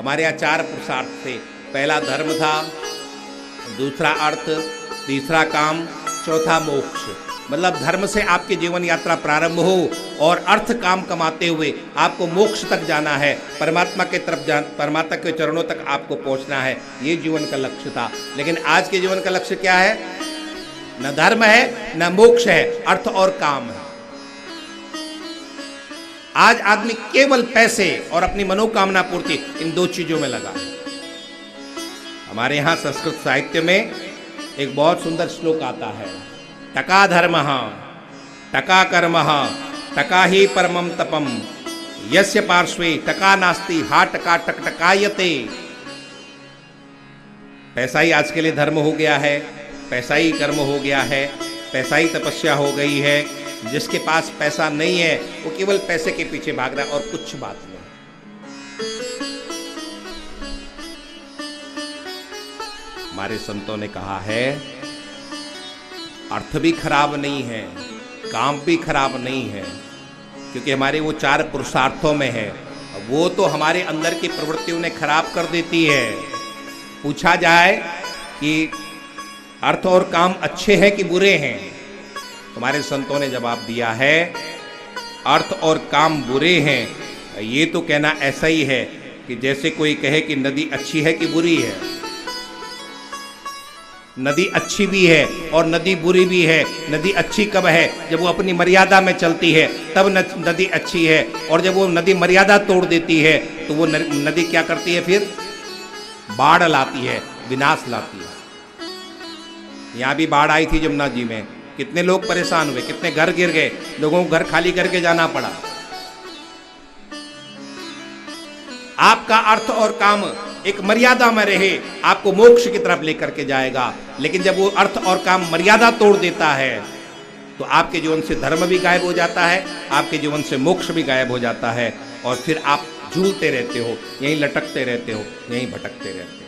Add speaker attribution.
Speaker 1: हमारे यहाँ 4 पुरुषार्थ थे। पहला धर्म था, दूसरा अर्थ, तीसरा काम, चौथा मोक्ष। मतलब धर्म से आपकी जीवन यात्रा प्रारंभ हो और अर्थ काम कमाते हुए आपको मोक्ष तक जाना है, परमात्मा के तरफ परमात्मा के चरणों तक आपको पहुंचना है। ये जीवन का लक्ष्य था। लेकिन आज के जीवन का लक्ष्य क्या है? न धर्म है, न मोक्ष है, अर्थ और काम है। आज आदमी केवल पैसे और अपनी मनोकामना पूर्ति, इन 2 चीजों में लगा है। हमारे यहां संस्कृत साहित्य में एक बहुत सुंदर श्लोक आता है, टका धर्म टका कर्म टका ही परमम तपम यस्य पार्श्वे टका नास्ति हा टका टकटकायते। पैसा ही आज के लिए धर्म हो गया है, पैसा ही कर्म हो गया है, पैसा ही तपस्या हो गई है। जिसके पास पैसा नहीं है वो केवल पैसे के पीछे भाग रहा है और कुछ बात नहीं। हमारे संतों ने कहा है, अर्थ भी खराब नहीं है, काम भी खराब नहीं है, क्योंकि हमारे वो 4 पुरुषार्थों में है। वो तो हमारे अंदर की प्रवृत्तियों ने खराब कर देती है। पूछा जाए कि अर्थ और काम अच्छे हैं कि बुरे हैं, हमारे संतों ने जवाब दिया है, अर्थ और काम बुरे हैं। ये तो कहना ऐसा ही है कि जैसे कोई कहे कि नदी अच्छी है कि बुरी है। नदी अच्छी भी है और नदी बुरी भी है। नदी अच्छी कब है? जब वो अपनी मर्यादा में चलती है, तब नदी अच्छी है। और जब वो नदी मर्यादा तोड़ देती है तो वो नदी क्या करती है? फिर बाढ़ लाती है, विनाश लाती है। यहां भी बाढ़ आई थी जमुना जी में, कितने लोग परेशान हुए, कितने घर गिर गए, लोगों को घर खाली करके जाना पड़ा। आपका अर्थ और काम एक मर्यादा में रहे, आपको मोक्ष की तरफ लेकर के जाएगा। लेकिन जब वो अर्थ और काम मर्यादा तोड़ देता है तो आपके जीवन से धर्म भी गायब हो जाता है, आपके जीवन से मोक्ष भी गायब हो जाता है, और फिर आप झूलते रहते हो, यहीं लटकते रहते हो, यहीं भटकते रहते हो।